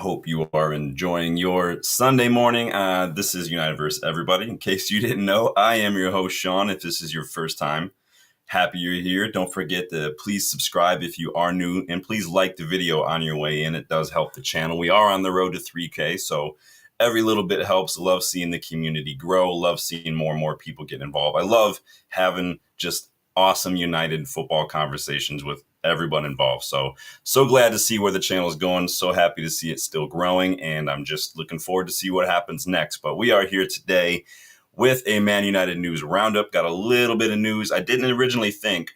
Hope you are enjoying your Sunday morning. This is United vs. Everybody. In case you didn't know, I am your host, Sean. If this is your first time, happy you're here. Don't forget to please subscribe if you are new, and please like the video on your way in. It does help the channel. We are on the road to 3K, so every little bit helps. Love seeing the community grow. Love seeing more and more people get involved. I love having just awesome United football conversations with everyone involved. So glad to see where the channel is going. So happy to see it still growing, and I'm just looking forward to see what happens next. But we are here today with a Man United News Roundup. Got a little bit of news. I didn't originally think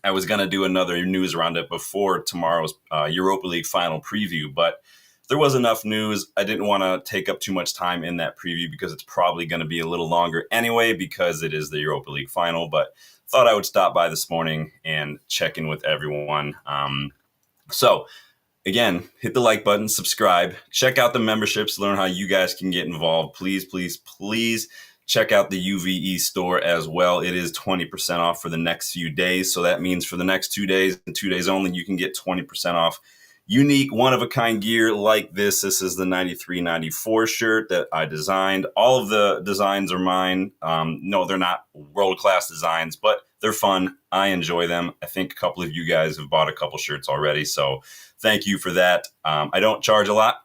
I was going to do another news roundup before tomorrow's Europa League final preview, but there was enough news. I didn't want to take up too much time in that preview because it's probably going to be a little longer anyway because it is the Europa League final, but thought I would stop by this morning and check in with everyone. So again, hit the like button, subscribe, check out the memberships, learn how you guys can get involved. Please, please, please check out the UVE store as well. It is 20% off for the next few days. So that means for the next 2 days and 2 days only, you can get 20% off unique, one-of-a-kind gear like this. This is the 93-94 shirt that I designed. All of the designs are mine. No, they're not world-class designs, but they're fun. I enjoy them. I think a couple of you guys have bought a couple shirts already, so thank you for that. I don't charge a lot.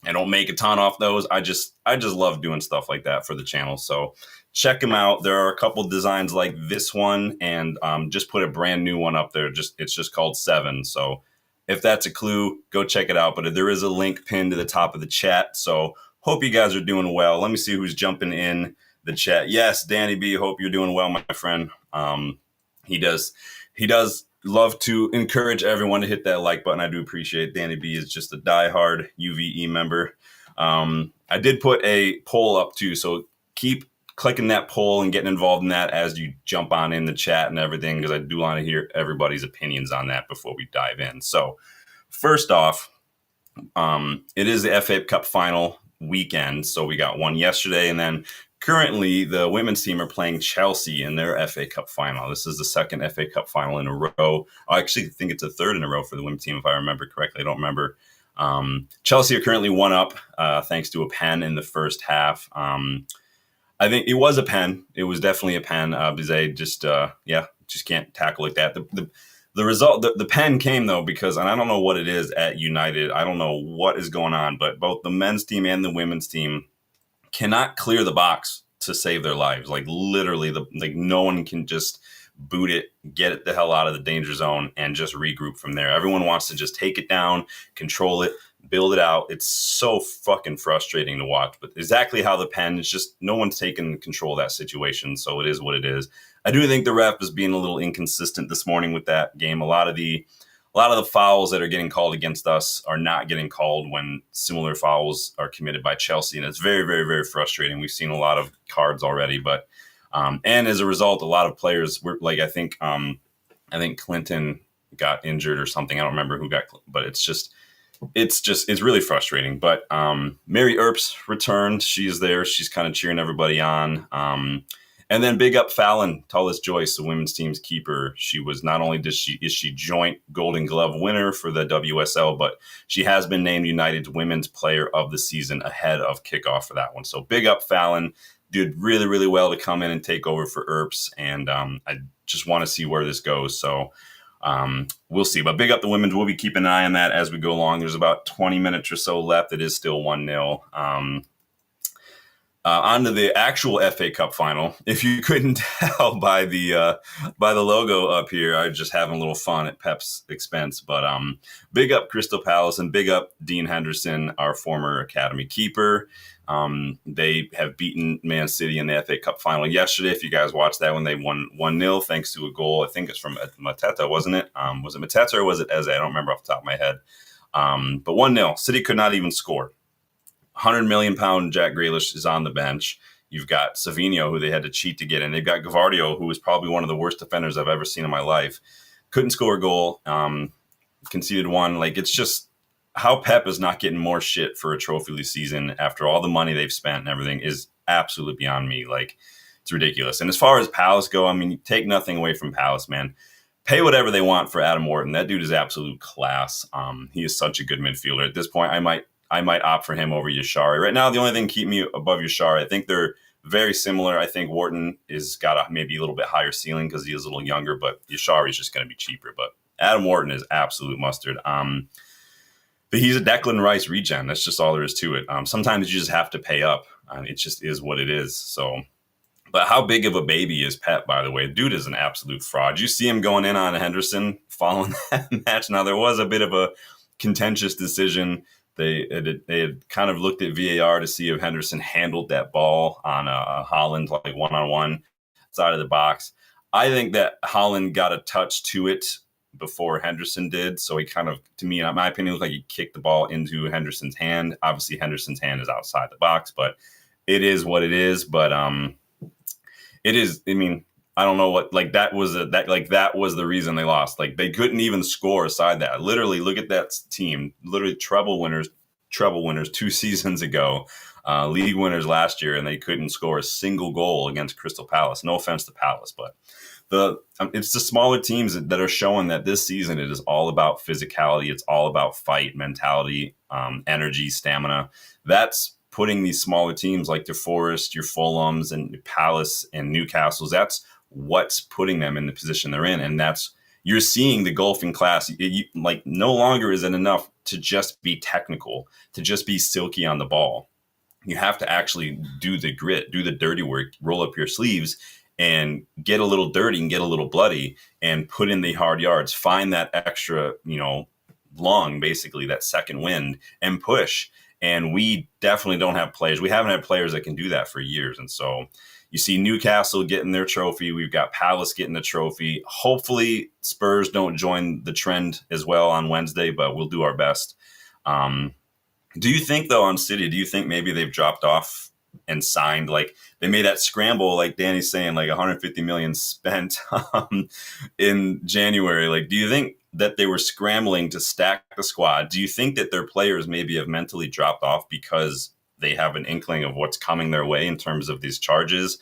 I don't make a ton off those. I just love doing stuff like that for the channel. So check them out. There are a couple designs like this one, and just put a brand new one up there. It's just called 7. So if that's a clue, go check it out. But there is a link pinned to the top of the chat. So hope you guys are doing well. Let me see who's jumping in the chat. Yes, Danny B, hope you're doing well, my friend. He does love to encourage everyone to hit that like button. I do appreciate it. Danny B is just a diehard UVE member. I did put a poll up too, so keep clicking that poll and getting involved in that as you jump on in the chat and everything, because I do want to hear everybody's opinions on that before we dive in. So first off, it is the FA Cup final weekend. So we got one yesterday, and then currently the women's team are playing Chelsea in their FA Cup final. This is the second FA Cup final in a row. I actually think it's a third in a row for the women's team, if I remember correctly. I don't remember. Chelsea are currently 1-up thanks to a pen in the first half. I think it was a pen. It was definitely a pen. Bizet just can't tackle like that. The result, the pen came though because, and I don't know what it is at United. I don't know what is going on, but both the men's team and the women's team cannot clear the box to save their lives. Like literally, no one can just boot it, get it the hell out of the danger zone, and just regroup from there. Everyone wants to just take it down, control it, build it out. It's so fucking frustrating to watch, but exactly how the pen is just no one's taking control of that situation. So it is what it is. I do think the ref is being a little inconsistent this morning with that game. A lot of the fouls that are getting called against us are not getting called when similar fouls are committed by Chelsea. And it's very, very, very frustrating. We've seen a lot of cards already, but, and as a result, a lot of players were like, I think Clinton got injured or something. I don't remember who got, but it's really frustrating. But Mary Earps returned. She's there. She's kind of cheering everybody on. And then big up Fallon Tullis-Joyce, the women's team's keeper. She was not only is she joint Golden Glove winner for the WSL, but she has been named United's Women's Player of the Season ahead of kickoff for that one. So big up Fallon. Did really, really well to come in and take over for Earps. And I just want to see where this goes. So we'll see. But big up the women's. We'll be keeping an eye on that as we go along. There's about 20 minutes or so left. It is still 1-0. On to the actual FA Cup final. If you couldn't tell by the logo up here, I'm just having a little fun at Pep's expense. But big up Crystal Palace and big up Dean Henderson, our former academy keeper. They have beaten Man City in the FA Cup final yesterday. If you guys watched that one, they won 1-0 thanks to a goal. I think it's from Mateta, wasn't it? Was it Mateta or was it Eze? I don't remember off the top of my head. But 1-0. City could not even score. 100 million pound Jack Grealish is on the bench. You've got Savinho, who they had to cheat to get in. They've got Gavardio, who was probably one of the worst defenders I've ever seen in my life. Couldn't score a goal. Conceded one. Like, it's just how Pep is not getting more shit for a trophy this season after all the money they've spent and everything is absolutely beyond me. Like, it's ridiculous. And as far as Palace go, I mean, you take nothing away from Palace, man. Pay whatever they want for Adam Wharton. That dude is absolute class. He is such a good midfielder. At this point, I might opt for him over Yashari. Right now, the only thing keeping me above Yashari, I think they're very similar. I think Wharton is got a maybe a little bit higher ceiling because he is a little younger, but Yashari is just going to be cheaper. But Adam Wharton is absolute mustard. But he's a Declan Rice regen. That's just all there is to it. Sometimes you just have to pay up. It just is what it is. So, but how big of a baby is Pep, by the way? Dude is an absolute fraud. You see him going in on Henderson following that match. Now, there was a bit of a contentious decision. They had kind of looked at VAR to see if Henderson handled that ball on Holland, like one-on-one side of the box. I think that Holland got a touch to it before Henderson did. So he kind of, to me, in my opinion, looked like he kicked the ball into Henderson's hand. Obviously, Henderson's hand is outside the box, but it is what it is. But it is, I mean, I don't know what, like that was the reason they lost. Like they couldn't even score aside that. Literally, look at that team. Literally treble winners 2 seasons ago, league winners last year, and they couldn't score a single goal against Crystal Palace. No offense to Palace, but it's the smaller teams that are showing that this season it is all about physicality. It's all about fight mentality, energy, stamina. That's putting these smaller teams like the Forest, your Fulhams, and Palace and Newcastle's. That's what's putting them in the position they're in, and that's you're seeing the golfing class. Like no longer is it enough to just be technical, to just be silky on the ball. You have to actually do the grit, do the dirty work, roll up your sleeves, and get a little dirty and get a little bloody, and put in the hard yards. Find that extra, lung, basically that second wind, and push. And we definitely don't have players. We haven't had players that can do that for years, and so. You see Newcastle getting their trophy. We've got Palace getting the trophy. Hopefully Spurs don't join the trend as well on Wednesday, but we'll do our best. Do you think, though, on City, do you think maybe they've dropped off and signed? Like they made that scramble, like Danny's saying, like 150 million spent in January. Like, do you think that they were scrambling to stack the squad? Do you think that their players maybe have mentally dropped off because they have an inkling of what's coming their way in terms of these charges?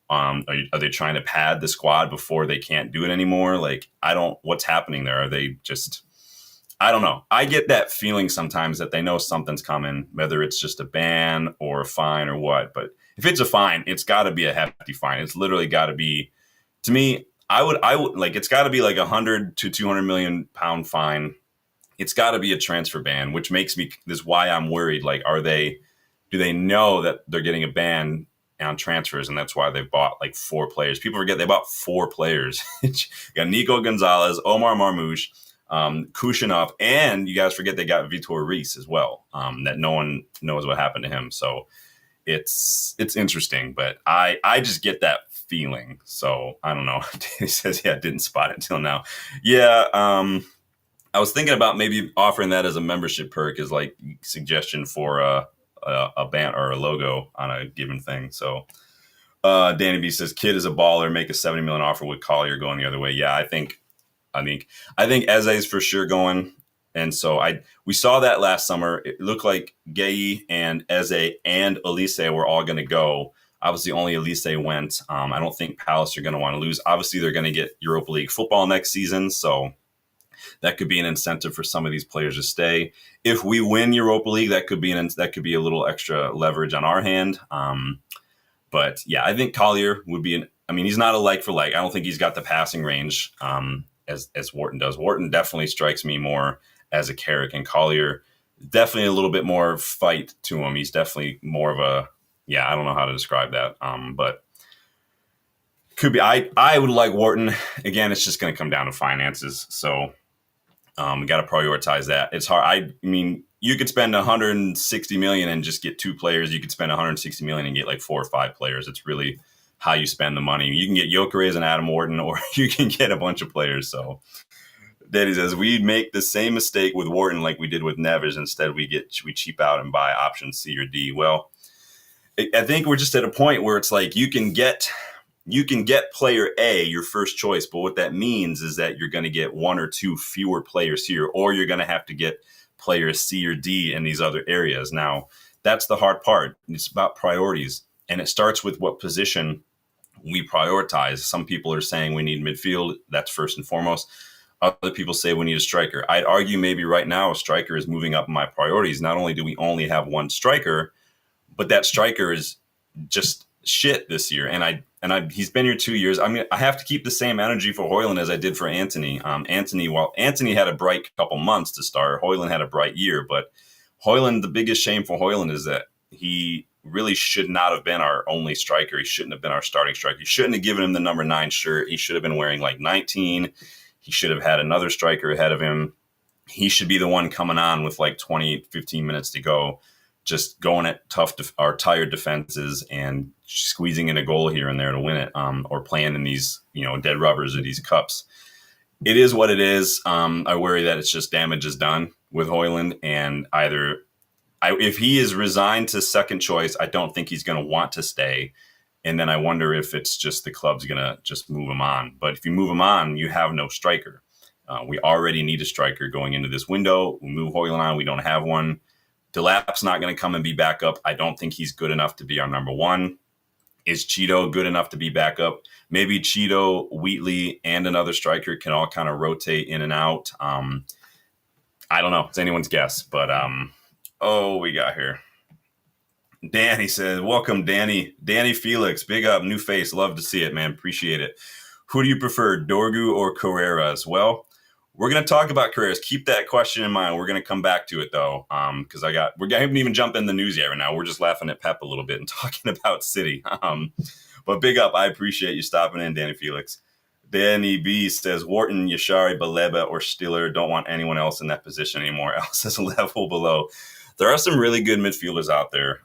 Are they trying to pad the squad before they can't do it anymore? Like, what's happening there? Are they just, I don't know. I get that feeling sometimes that they know something's coming, whether it's just a ban or a fine or what. But if it's a fine, it's got to be a hefty fine. It's literally got to be, to me, I would like, it's got to be like 100 to 200 million pound fine. It's got to be a transfer ban, which makes me, this is why I'm worried. Like, do they know that they're getting a ban on transfers, and that's why they've bought like 4 players? People forget they bought 4 players. You got Nico Gonzalez, Omar Marmoush, Kushinov, and you guys forget they got Vitor Reis as well, that no one knows what happened to him. So it's interesting, but I just get that feeling. So I don't know. He says, yeah, didn't spot it till now. Yeah, I was thinking about maybe offering that as a membership perk, as like suggestion for a band or a logo on a given thing. So Danny B says, kid is a baller, make a 70 million offer with Collier going the other way. Yeah, I think Eze is for sure going. And so we saw that last summer. It looked like Gay and Eze and Elise were all going to go. Obviously, only Elise went. I don't think Palace are going to want to lose. Obviously, they're going to get Europa League football next season. So that could be an incentive for some of these players to stay. If we win Europa League, that could be a little extra leverage on our hand. But yeah, I think Collier would be he's not a like for like. I don't think he's got the passing range as Wharton does. Wharton definitely strikes me more as a Carrick, and Collier definitely a little bit more fight to him. He's definitely more of a, I don't know how to describe that. But could be. I would like Wharton. Again, it's just going to come down to finances. So we got to prioritize that. It's hard. I mean, you could spend 160 million and just get 2 players. You could spend 160 million and get like 4 or 5 players. It's really how you spend the money. You can get Gyökeres and Adam Wharton, or you can get a bunch of players. So Daddy says, we make the same mistake with Wharton like we did with Neves. Instead, we cheap out and buy option C or D. Well, I think we're just at a point where it's like you can get player A, your first choice, but what that means is that you're going to get 1 or 2 fewer players here, or you're going to have to get players C or D in these other areas. Now, that's the hard part. It's about priorities, and it starts with what position we prioritize. Some people are saying we need midfield. That's first and foremost. Other people say we need a striker. I'd argue maybe right now a striker is moving up in my priorities. Not only do we only have one striker, but that striker is just shit this year. And he's been here 2 years. I mean, I have to keep the same energy for Højlund as I did for Anthony. Anthony had a bright couple months to start, Højlund had a bright year. But Højlund, the biggest shame for Højlund is that he really should not have been our only striker. He shouldn't have been our starting striker. He shouldn't have given him the number 9 shirt. He should have been wearing like 19. He should have had another striker ahead of him. He should be the one coming on with like 20, 15 minutes to go, just going at tired defenses and squeezing in a goal here and there to win it, or playing in these, dead rubbers or these cups. It is what it is. I worry that it's just damage is done with Højlund, and if he is resigned to second choice, I don't think he's going to want to stay. And then I wonder if it's just the club's going to just move him on. But if you move him on, you have no striker. We already need a striker going into this window. We move Højlund on. We don't have one. Delap's not going to come and be backup. I don't think he's good enough to be our number 1. Is Cheeto good enough to be backup? Maybe Cheeto, Wheatley, and another striker can all kind of rotate in and out. I don't know. It's anyone's guess. But, we got here. Danny says, welcome, Danny. Danny Felix, big up, new face. Love to see it, man. Appreciate it. Who do you prefer, Doru or Carreras? Well, we're going to talk about Carreras. Keep that question in mind. We're going to come back to it, though, because I haven't even jumped in the news yet right now. We're just laughing at Pep a little bit and talking about City. But big up. I appreciate you stopping in, Danny Felix. Danny B says, Wharton, Yashari, Baleba, or Stiller. Don't want anyone else in that position anymore. Else is a level below. There are some really good midfielders out there.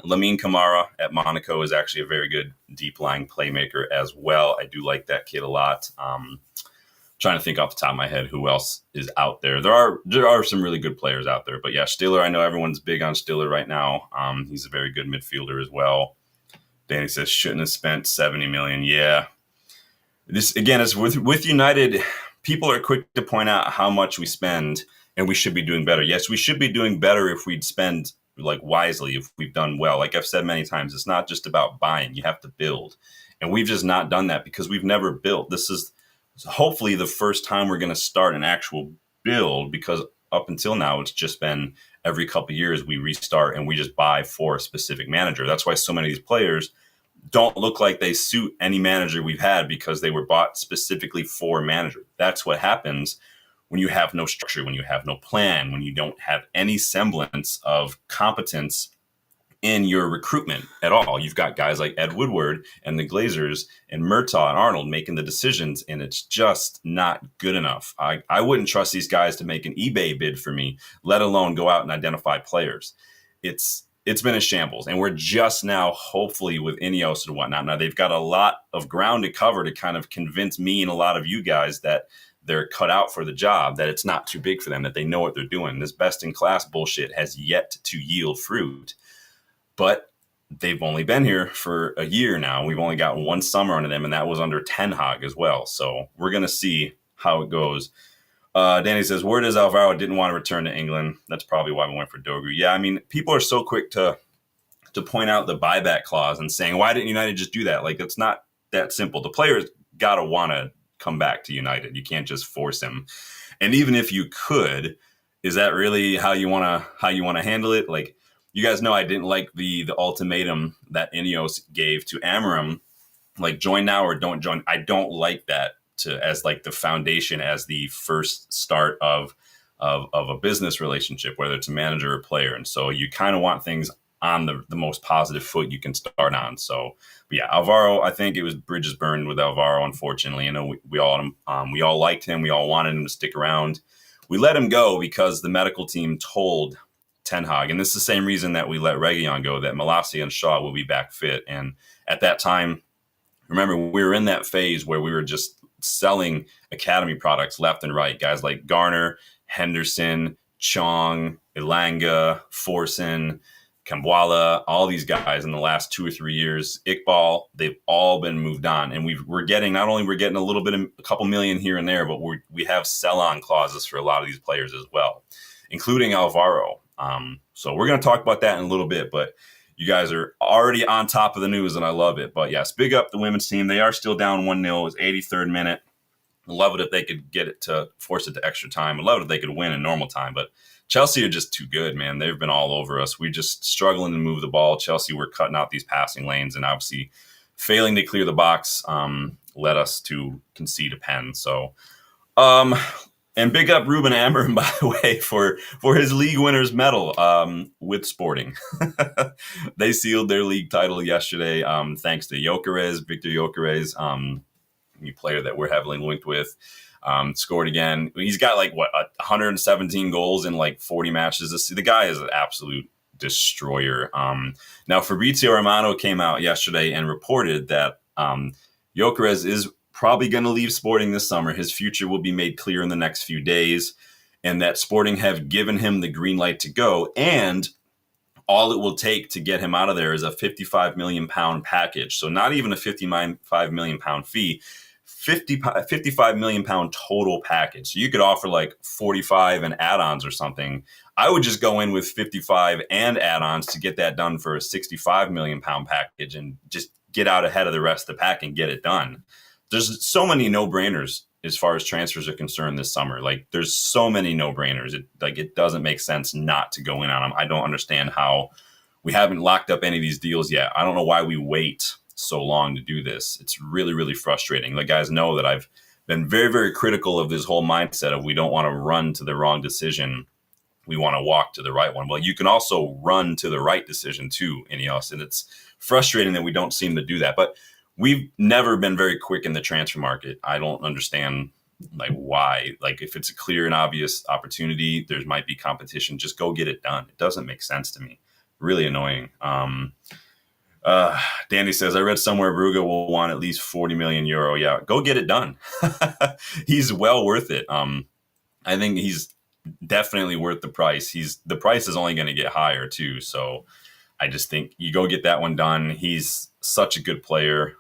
Lamine Camara at Monaco is actually a very good deep-lying playmaker as well. I do like that kid a lot. Trying to think off the top of my head who else is out there. There are some really good players out there. But yeah, Stiller, I know everyone's big on Stiller right now. He's a very good midfielder as well. Danny says, shouldn't have spent $70 million. Yeah. This, again, is with United, people are quick to point out how much we spend and we should be doing better. Yes, we should be doing better if we'd spend like wisely, if we've done well. Like I've said many times, it's not just about buying. You have to build. And we've just not done that because we've never built. This is hopefully the first time we're going to start an actual build, because up until now, it's just been every couple of years we restart and we just buy for a specific manager. That's why so many of these players don't look like they suit any manager we've had, because they were bought specifically for a manager. That's what happens when you have no structure, when you have no plan, when you don't have any semblance of competence in your recruitment at all. You've got guys like Ed Woodward and the Glazers and Murtaugh and Arnold making the decisions, and it's just not good enough. I wouldn't trust these guys to make an eBay bid for me, let alone go out and identify players. It's been a shambles, and we're just now, hopefully, with Ineos and whatnot. Now, they've got a lot of ground to cover to kind of convince me and a lot of you guys that they're cut out for the job, that it's not too big for them, that they know what they're doing. This best-in-class bullshit has yet to yield fruit. But they've only been here for a year now. We've only got one summer under them, and that was under Ten Hag as well. So we're going to see how it goes. Danny says, where does Alvaro didn't want to return to England? That's probably why we went for Doru. Yeah, I mean, people are so quick to point out the buyback clause and saying, why didn't United just do that? Like, it's not that simple. The player's got to want to come back to United. You can't just force him. And even if you could, is that really how you want to handle it? Like, you guys know I didn't like the ultimatum that Ineos gave to Amorim, like join now or don't join. I don't like that as like the foundation, as the first start of a business relationship, whether it's a manager or player. And so you kind of want things on the most positive foot you can start on. So, but yeah, Alvaro, I think it was bridges burned with Alvaro, unfortunately. You know, we all liked him. We all wanted him to stick around. We let him go because the medical team told Ten Hag, and this is the same reason that we let Reguilon go, that Malacia and Shaw will be back fit. And at that time, remember, we were in that phase where we were just selling academy products left and right. Guys like Garner, Henderson, Chong, Ilanga, Forson, Kambwala, all these guys in the last 2 or 3 years, Iqbal, they've all been moved on. And we're getting a couple million here and there, but we have sell-on clauses for a lot of these players as well, including Alvaro. So we're going to talk about that in a little bit, but you guys are already on top of the news and I love it. But yes, big up the women's team. They are still down 1-0. It was 83rd minute. Love it if they could get it to force it to extra time. I'd love it if they could win in normal time. But Chelsea are just too good, man. They've been all over us. We're just struggling to move the ball. Chelsea were cutting out these passing lanes and obviously failing to clear the box led us to concede a pen. So, and big up Ruben Amorim, by the way, for his league winners medal with Sporting. They sealed their league title yesterday thanks to Victor Gyökeres, new player that we're heavily linked with. Scored again. He's got 117 goals in 40 matches. The guy is an absolute destroyer. Now Fabrizio Romano came out yesterday and reported that Gyökeres is probably going to leave Sporting this summer. His future will be made clear in the next few days, and that Sporting have given him the green light to go. And all it will take to get him out of there is a £55 million package. So not even a £55 million fee. 55 million pound total package. So you could offer 45 and add-ons or something. I would just go in with 55 and add-ons to get that done for a 65 million pound package and just get out ahead of the rest of the pack and get it done. There's so many no-brainers as far as transfers are concerned this summer. There's so many no-brainers. It doesn't make sense not to go in on them. I don't understand how we haven't locked up any of these deals yet. I don't know why we wait so long to do this. It's really, really frustrating. The guys know that I've been very, very critical of this whole mindset of we don't want to run to the wrong decision. We want to walk to the right one. Well, you can also run to the right decision too, Ineos, and it's frustrating that we don't seem to do that. But we've never been very quick in the transfer market. I don't understand why. If it's a clear and obvious opportunity, there might be competition. Just go get it done. It doesn't make sense to me. Really annoying. Dandy says, I read somewhere Ruga will want at least 40 million euro. Yeah, go get it done. He's well worth it. I think he's definitely worth the price. The price is only going to get higher too. So I just think you go get that one done. He's such a good player.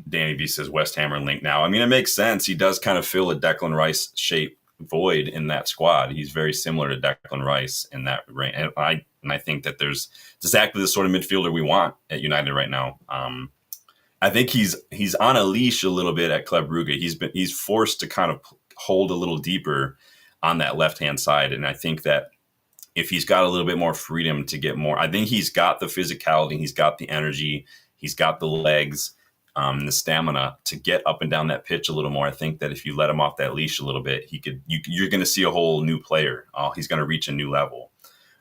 Danny B says West Ham are linked now. I mean, it makes sense. He does kind of fill a Declan Rice shape void in that squad. He's very similar to Declan Rice in that range. And I think that it's exactly the sort of midfielder we want at United right now. I think he's on a leash a little bit at Club Ruga. He's forced to kind of hold a little deeper on that left-hand side. And I think that if he's got a little bit more freedom to get more, I think he's got the physicality, he's got the energy, he's got the legs, the stamina to get up and down that pitch a little more. I think that if you let him off that leash a little bit, you're going to see a whole new player. He's going to reach a new level.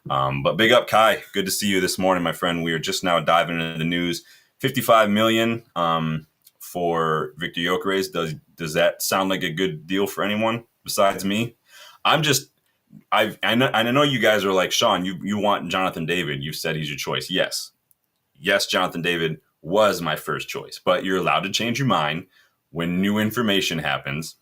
But big up, Kai. Good to see you this morning, my friend. We are just now diving into the news. 55 million for Victor Gyökeres. Does that sound like a good deal for anyone besides me? I know you guys are like, Sean, you want Jonathan David. You said he's your choice. Yes, Jonathan David was my first choice, but you're allowed to change your mind when new information happens.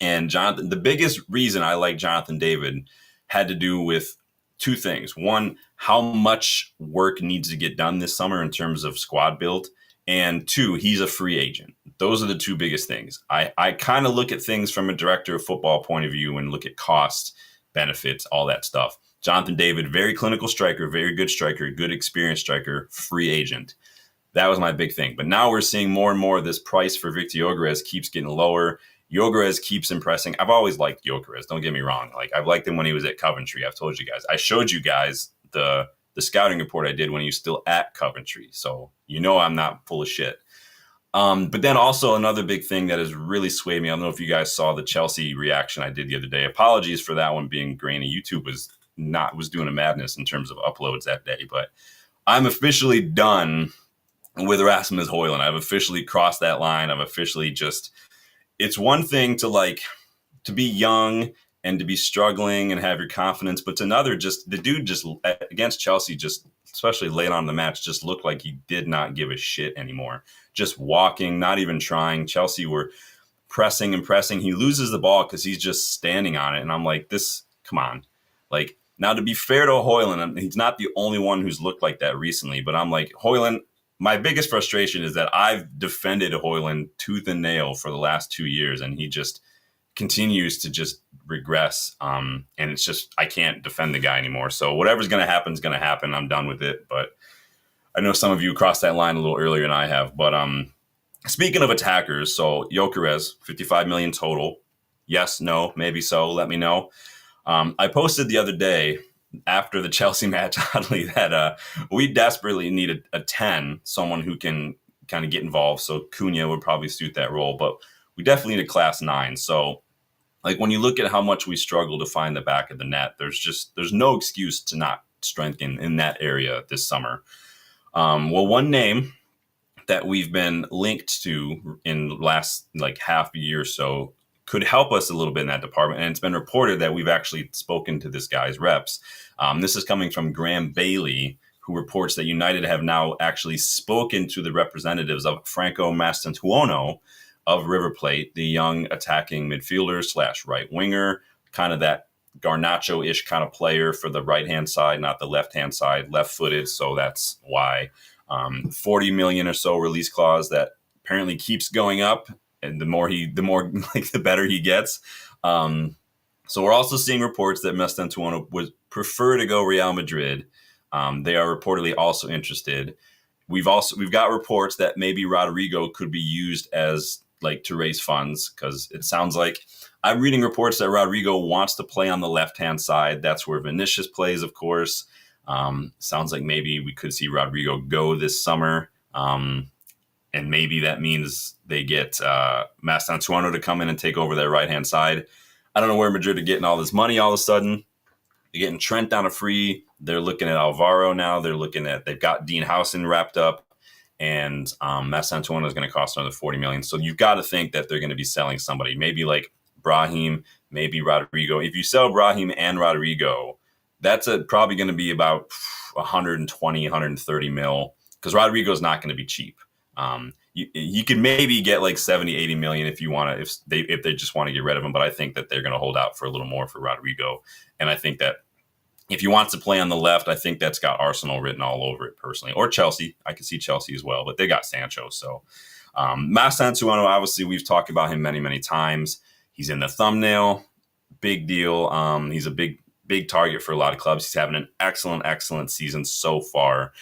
And the biggest reason I like Jonathan David had to do with two things. One, how much work needs to get done this summer in terms of squad build. And two, he's a free agent. Those are the two biggest things. I kind of look at things from a director of football point of view and look at costs, benefits, all that stuff. Jonathan David, very clinical striker, very good striker, good experienced striker, free agent. That was my big thing. But now we're seeing more and more of this price for Victor Gyökeres keeps getting lower. Gyökeres keeps impressing. I've always liked Gyökeres. Don't get me wrong. I've liked him when he was at Coventry. I've told you guys. I showed you guys the scouting report I did when he was still at Coventry. So I'm not full of shit. But then also another big thing that has really swayed me. I don't know if you guys saw the Chelsea reaction I did the other day. Apologies for that one being grainy. YouTube was doing a madness in terms of uploads that day. But I'm officially done with Rasmus Højlund. I've officially crossed that line. I've officially it's one thing to be young and to be struggling and have your confidence, but it's another, the dude against Chelsea, especially late on in the match, just looked like he did not give a shit anymore. Just walking, not even trying. Chelsea were pressing and pressing. He loses the ball because he's just standing on it. And I'm like, come on. Now to be fair to Højlund, he's not the only one who's looked like that recently, but I'm like, Højlund, my biggest frustration is that I've defended Højlund tooth and nail for the last 2 years, and he just continues to regress. And it's I can't defend the guy anymore. So whatever's going to happen is going to happen. I'm done with it. But I know some of you crossed that line a little earlier than I have. But Speaking of attackers, so Carreras, 55 million total. Yes, no, maybe so. Let me know. I posted the other day after the Chelsea match, oddly, that we desperately need a 10, someone who can kind of get involved. So Cunha would probably suit that role, but we definitely need a class 9. So, like, when you look at how much we struggle to find the back of the net, there's no excuse to not strengthen in that area this summer. Well, one name that we've been linked to in the last like half a year or so could help us a little bit in that department. And it's been reported that we've actually spoken to this guy's reps. This is coming from Graham Bailey, who reports that United have now actually spoken to the representatives of Franco Mastantuono of River Plate, the young attacking midfielder / right winger, kind of that Garnacho-ish kind of player for the right-hand side, not the left-hand side, left-footed. So that's why 40 million or so release clause that apparently keeps going up. And the more like the better he gets. So we're also seeing reports that Mastantuono would prefer to go Real Madrid. They are reportedly also interested. We've got reports that maybe Rodrigo could be used as like to raise funds, because it sounds like I'm reading reports that Rodrigo wants to play on the left-hand side. That's where Vinicius plays, of course. Sounds like maybe we could see Rodrigo go this summer. And maybe that means they get Mastantuono to come in and take over their right-hand side. I don't know where Madrid are getting all this money all of a sudden. They're getting Trent down a free. They're looking at Alvaro now. They've got Dean Howson wrapped up. And Mastantuono is going to cost another 40 million. So you've got to think that they're going to be selling somebody, maybe like Brahim, maybe Rodrigo. If you sell Brahim and Rodrigo, that's probably going to be about 120, 130 mil, because Rodrigo is not going to be cheap. You could maybe get like 70, 80 million if you want to, if they just want to get rid of him. But I think that they're going to hold out for a little more for Rodrigo. And I think that if he wants to play on the left, I think that's got Arsenal written all over it personally, or Chelsea. I could see Chelsea as well, but they got Sancho. So Mastantuono, obviously, we've talked about him many, many times. He's in the thumbnail. Big deal. He's a big target for a lot of clubs. He's having an excellent season so far.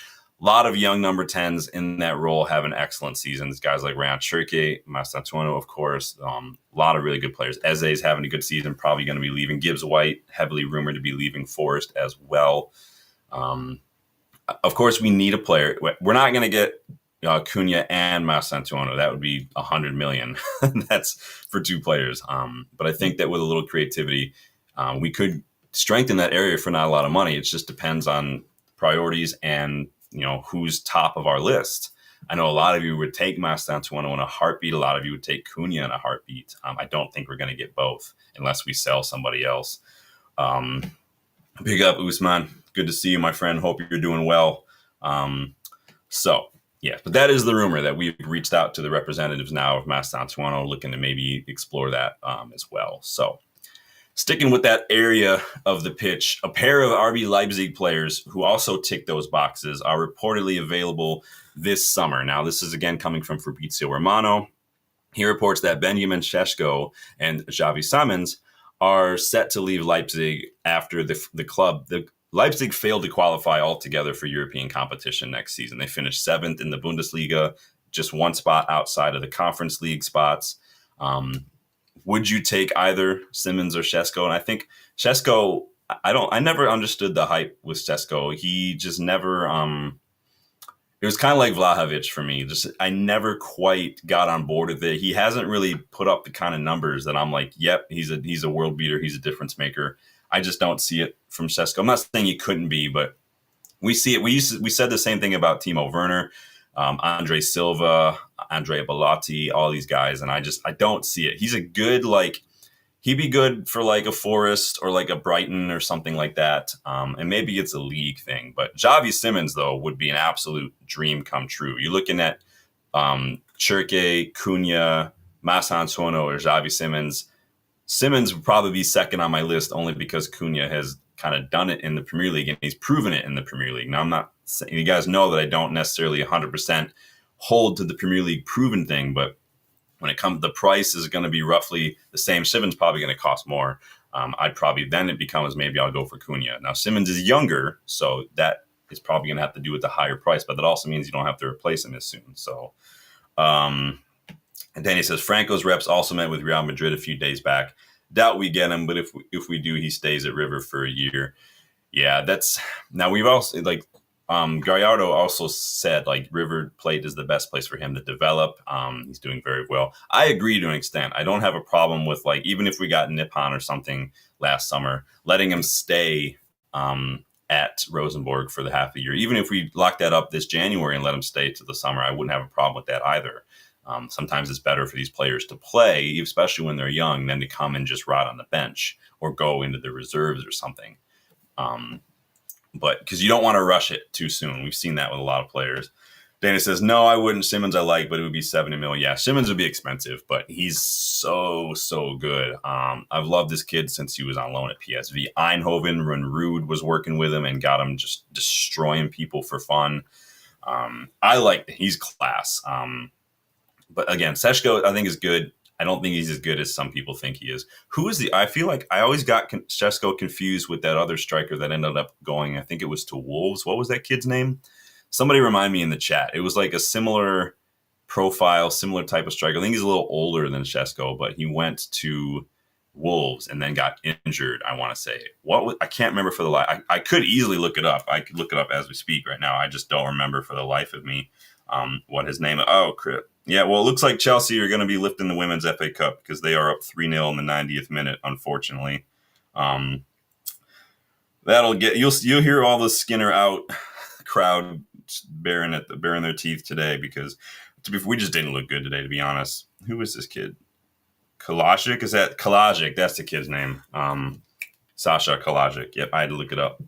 A lot of young number 10s in that role having excellent seasons. Guys like Ryan Cherki, Mastantuono, of course. A lot of really good players. Eze's having a good season, probably going to be leaving. Gibbs White, heavily rumored to be leaving Forest as well. Of course, we need a player. We're not going to get Cunha and Mastantuono. That would be 100 million. That's for 2 players. But I think that with a little creativity, we could strengthen that area for not a lot of money. It just depends on priorities and who's top of our list. I know a lot of you would take Mastantuono in a heartbeat. A lot of you would take Cunha in a heartbeat. I don't think we're going to get both unless we sell somebody else. Big up, Usman. Good to see you, my friend. Hope you're doing well. But that is the rumor that we've reached out to the representatives now of Mastantuono, looking to maybe explore that as well. So, sticking with that area of the pitch, a pair of RB Leipzig players who also tick those boxes are reportedly available this summer. Now, this is again coming from Fabrizio Romano. He reports that Benjamin Sesko and Xavi Simons are set to leave Leipzig after the club. The Leipzig failed to qualify altogether for European competition next season. They finished 7th in the Bundesliga, just 1 spot outside of the Conference League spots. Would you take either Simons or Sesko? And I think Sesko, I never understood the hype with Sesko. He just never, it was kind of like Vlahovic for me. I never quite got on board with it. He hasn't really put up the kind of numbers that I'm like, yep, he's a world beater. He's a difference maker. I just don't see it from Sesko. I'm not saying he couldn't be, but we see it. We said the same thing about Timo Werner, Andre Silva, Andrea Bellotti, all these guys. And I don't see it. He's a good, he'd be good for like a Forest or like a Brighton or something like that. And maybe it's a league thing, but Xavi Simons though would be an absolute dream come true. You're looking at Cherki, Cunha, Mastantuono, or Xavi Simons. Simons would probably be second on my list only because Cunha has kind of done it in the Premier League and he's proven it in the Premier League. Now, I'm not saying, you guys know that I don't necessarily 100% hold to the Premier League proven thing, but when it comes, the price is going to be roughly the same. Simons probably going to cost more. Then it becomes maybe I'll go for Cunha. Now, Simons is younger, so that is probably going to have to do with the higher price, but that also means you don't have to replace him as soon. So, And Danny says Franco's reps also met with Real Madrid a few days back. Doubt we get him, but if we do, he stays at River for a year. Yeah, that's now we've also like Gallardo also said like River Plate is the best place for him to develop. He's doing very well. I agree to an extent. I don't have a problem with like even if we got Nippon or something last summer, letting him stay at Rosenborg for the half a year. Even if we lock that up this January and let him stay to the summer, I wouldn't have a problem with that either. Sometimes it's better for these players to play, especially when they're young, than to come and just rot on the bench or go into the reserves or something. But because you don't want to rush it too soon. We've seen that with a lot of players. Dana says, no, I wouldn't. Simmons I like, but it would be 70 million. Yeah, Simmons would be expensive, but he's so good. I've loved this kid since he was on loan at PSV Eindhoven when Rude was working with him and got him just destroying people for fun. I like he's class. But again, Seshko, I think, is good. I don't think he's as good as some people think he is. Who is I feel like I always got Seshko confused with that other striker that ended up going, I think it was to Wolves. What was that kid's name? Somebody remind me in the chat. It was like a similar profile, similar type of striker. I think he's a little older than Seshko, but he went to Wolves and then got injured, I want to say. I can't remember for the life. I could easily look it up. I could look it up as we speak right now. I just don't remember for the life of me what his name. Oh, crap. Yeah, well, it looks like Chelsea are going to be lifting the Women's FA Cup because they are up 3-0 in the 90th minute, unfortunately. That'll get you'll hear all the Skinner out crowd baring their teeth today because we just didn't look good today, to be honest. Who is this kid? Kalajic? Is that Kalajic? That's the kid's name. Sasha Kalajic. Yep, I had to look it up.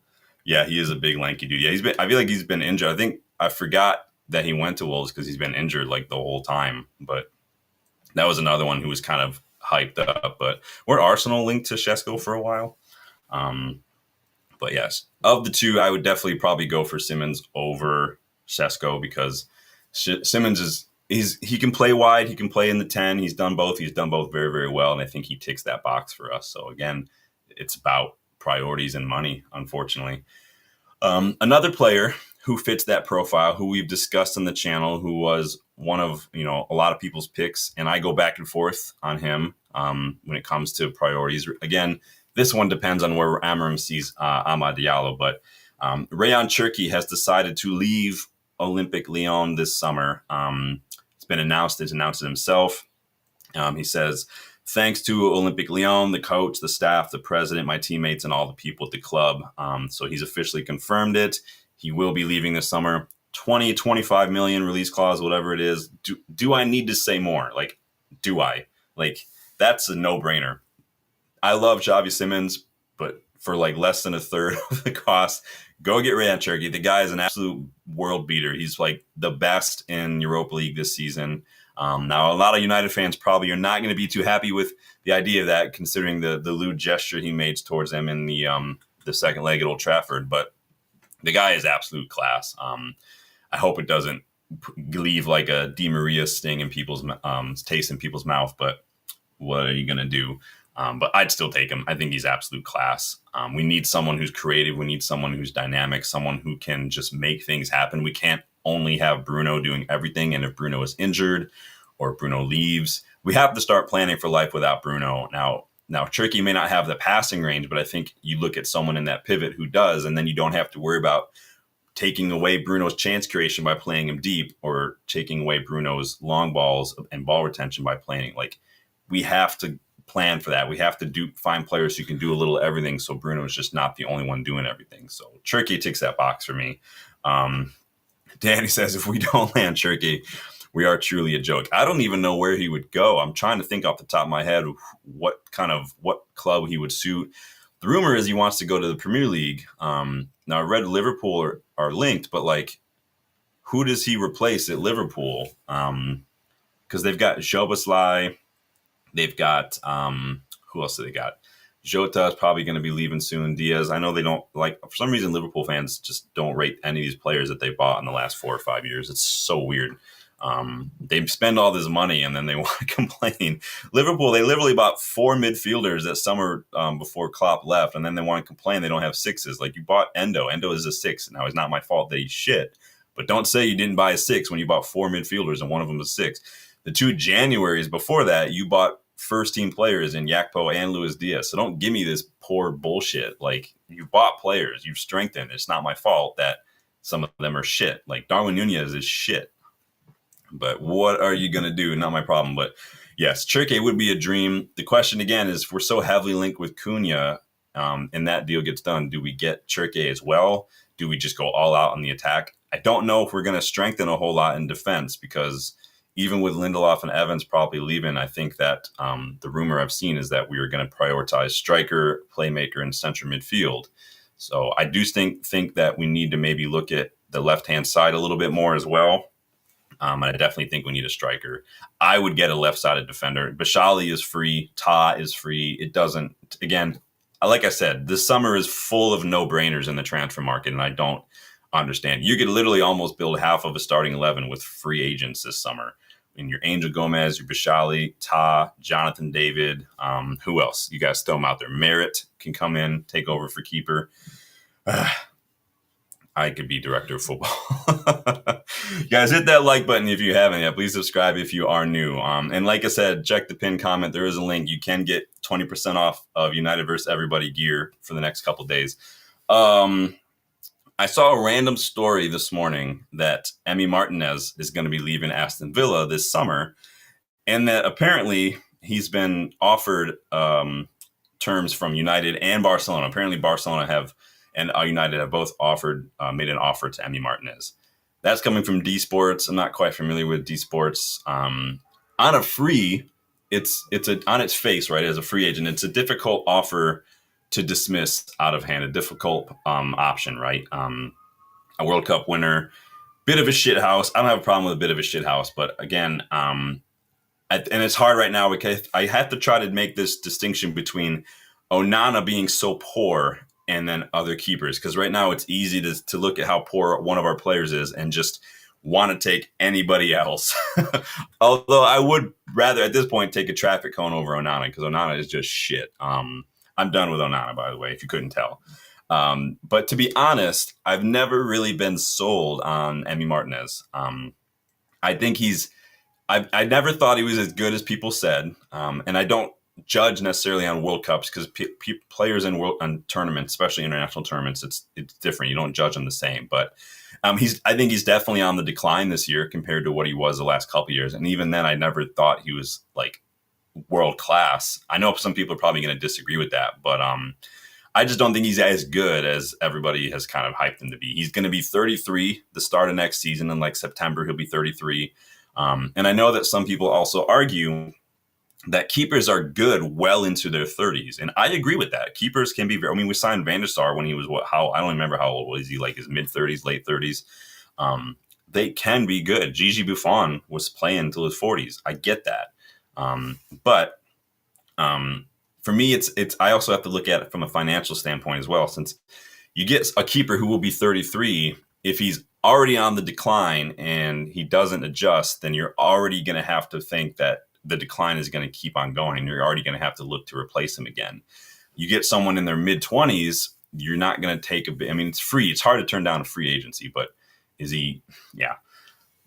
Yeah, he is a big lanky dude. Yeah, I feel like he's been injured. I think I forgot that he went to Wolves because he's been injured like the whole time. But that was another one who was kind of hyped up. But we're Arsenal linked to Shesko for a while. But yes, of the two, I would definitely probably go for Simmons over Shesko because Simmons he can play wide, he can play in the 10. He's done both very, very well, and I think he ticks that box for us. So again, it's about priorities and money, unfortunately. Another player who fits that profile, who we've discussed on the channel, who was one of a lot of people's picks, and I go back and forth on him when it comes to priorities. Again, this one depends on where Amorim sees Amad Diallo, but Rayan Cherki has decided to leave Olympic Lyon this summer. It's been announced. He's announced it himself. He says, thanks to Olympic Lyon, the coach, the staff, the president, my teammates, and all the people at the club. So he's officially confirmed it. He will be leaving this summer. 25 million release clause, whatever it is. Do I need to say more? Like, do I? Like, that's a no-brainer. I love Xavi Simmons, but for like less than a third of the cost, go get Rayan Cherki. The guy is an absolute world beater. He's like the best in Europa League this season. Now, a lot of United fans probably are not going to be too happy with the idea of that, considering the lewd gesture he made towards them in the second leg at Old Trafford. But the guy is absolute class. I hope it doesn't leave like a Di Maria sting in people's taste in people's mouth. But what are you going to do? But I'd still take him. I think he's absolute class. We need someone who's creative. We need someone who's dynamic, someone who can just make things happen. We can't only have Bruno doing everything. And if Bruno is injured or Bruno leaves, we have to start planning for life without Bruno. Now Cherki may not have the passing range, but I think you look at someone in that pivot who does, and then you don't have to worry about taking away Bruno's chance creation by playing him deep or taking away Bruno's long balls and ball retention by playing. Like, we have to plan for that. We have to find players who can do a little everything, so Bruno is just not the only one doing everything. So Cherki ticks that box for me. Danny says, if we don't land Cherki, we are truly a joke. I don't even know where he would go. I'm trying to think off the top of my head what club he would suit. The rumor is he wants to go to the Premier League. Now, I read Liverpool are linked, but like, who does he replace at Liverpool? Because they've got Joboslai. They've got, who else do they got? Jota is probably going to be leaving soon. Diaz. I know they don't like, for some reason, Liverpool fans just don't rate any of these players that they bought in the last 4 or 5 years. It's so weird. They spend all this money and then they want to complain. Liverpool, they literally bought 4 midfielders that summer before Klopp left, and then they want to complain they don't have 6s. Like, you bought Endo. Endo is a 6. Now, it's not my fault that he's shit, but don't say you didn't buy a 6 when you bought 4 midfielders and one of them was 6. the 2 Januaries before that, you bought first team players in Yakpo and Luis Diaz. So don't give me this poor bullshit. Like, you bought players, you've strengthened. It's not my fault that some of them are shit. Like, Darwin Nunez is shit. But what are you going to do? Not my problem. But yes, Chirke would be a dream. The question again is, if we're so heavily linked with Cunha, and that deal gets done, do we get Chirke as well? Do we just go all out on the attack? I don't know if we're going to strengthen a whole lot in defense, because even with Lindelof and Evans probably leaving, I think that the rumor I've seen is that we are going to prioritize striker, playmaker, and central midfield. So I do think that we need to maybe look at the left-hand side a little bit more as well. And I definitely think we need a striker. I would get a left-sided defender. Bashali is free. Ta is free. It doesn't, again, like I said, this summer is full of no-brainers in the transfer market, and I don't understand. You could literally almost build half of a starting 11 with free agents this summer. And your Angel Gomez, your Bashali, Ta, Jonathan David. Who else? You guys throw them out there. Merritt can come in, take over for keeper. I could be director of football. Guys, hit that like button if you haven't yet. Please subscribe if you are new. And like I said, check the pinned comment. There is a link. You can get 20% off of United vs. Everybody gear for the next couple days. I saw a random story this morning that Emmy Martinez is going to be leaving Aston Villa this summer, and that apparently he's been offered terms from United and Barcelona. Apparently Barcelona and United have both made an offer to Emmy Martinez. That's coming from D Sports. I'm not quite familiar with D Sports. On a free, on its face, right, as a free agent, it's a difficult offer to dismiss out of hand, a difficult option, right? A World Cup winner, bit of a shit house. I don't have a problem with a bit of a shit house, but again, and it's hard right now because I have to try to make this distinction between Onana being so poor and then other keepers, because right now it's easy to look at how poor one of our players is and just want to take anybody else. Although I would rather at this point take a traffic cone over Onana, because Onana is just shit. I'm done with Onana, by the way, if you couldn't tell. But to be honest, I've never really been sold on Emmy Martinez. I think I never thought he was as good as people said. And I don't judge necessarily on World Cups, because players in tournaments, especially international tournaments, it's different. You don't judge them the same. But I think he's definitely on the decline this year compared to what he was the last couple of years. And even then, I never thought he was like world class. I know some people are probably going to disagree with that, but I just don't think he's as good as everybody has kind of hyped him to be. He's going to be 33 the start of next season. In like September, he'll be 33. And I know that some people also argue that keepers are good well into their 30s. And I agree with that. Keepers can be we signed Van der Sar when he was I don't remember how old was he, like his mid 30s, late 30s. They can be good. Gigi Buffon was playing until his 40s. I get that. But for me, it's I also have to look at it from a financial standpoint as well, since you get a keeper who will be 33. If he's already on the decline and he doesn't adjust, then you're already going to have to think that the decline is going to keep on going, and you're already going to have to look to replace him again. You get someone in their mid 20s, you're not going to take it's free. It's hard to turn down a free agency, but is he? Yeah.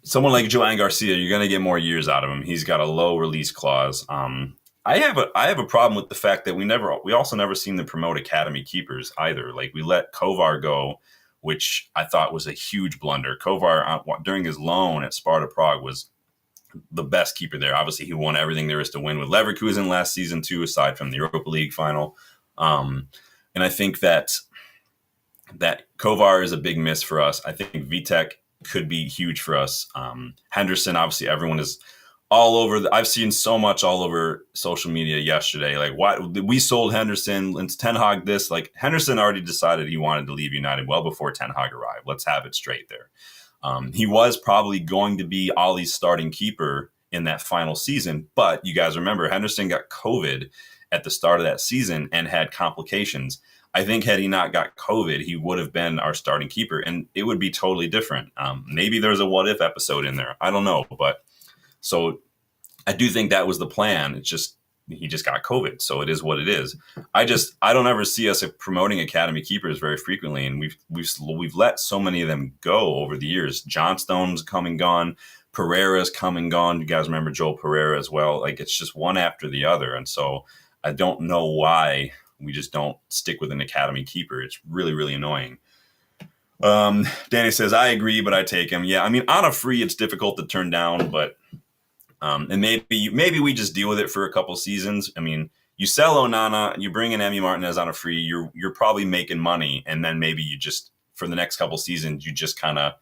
Someone like Joan Garcia, you're going to get more years out of him. He's got a low release clause. I have a problem with the fact that we also never seen them promote academy keepers either. Like, we let Kovar go, which I thought was a huge blunder. Kovar, during his loan at Sparta Prague, was the best keeper there. Obviously, he won everything there is to win with Leverkusen last season too, aside from the Europa League final. And I think that Kovar is a big miss for us. I think Vitek could be huge for us. Henderson, obviously, everyone is all over. I've seen so much all over social media yesterday. Like, why we sold Henderson? It's Ten Hag this. Like, Henderson already decided he wanted to leave United well before Ten Hag arrived. Let's have it straight there. He was probably going to be Ollie's starting keeper in that final season, but you guys remember Henderson got COVID at the start of that season and had complications. I think had he not got COVID, he would have been our starting keeper, and it would be totally different. Maybe there's a what if episode in there. I don't know, but so I do think that was the plan. It's just he just got COVID, so it is what it is. I don't ever see us promoting academy keepers very frequently, and we've let so many of them go over the years. Johnstone's come and gone, Carreras come and gone. You guys remember Joel Pereira as well? Like, it's just one after the other, and so I don't know why we just don't stick with an academy keeper. It's really, really annoying. Danny says, I agree, but I take him. Yeah, I mean, on a free, it's difficult to turn down, but and maybe we just deal with it for a couple seasons. I mean, you sell Onana, you bring in Emmy Martinez on a free, you're probably making money, and then maybe you just, for the next couple seasons, you just kind of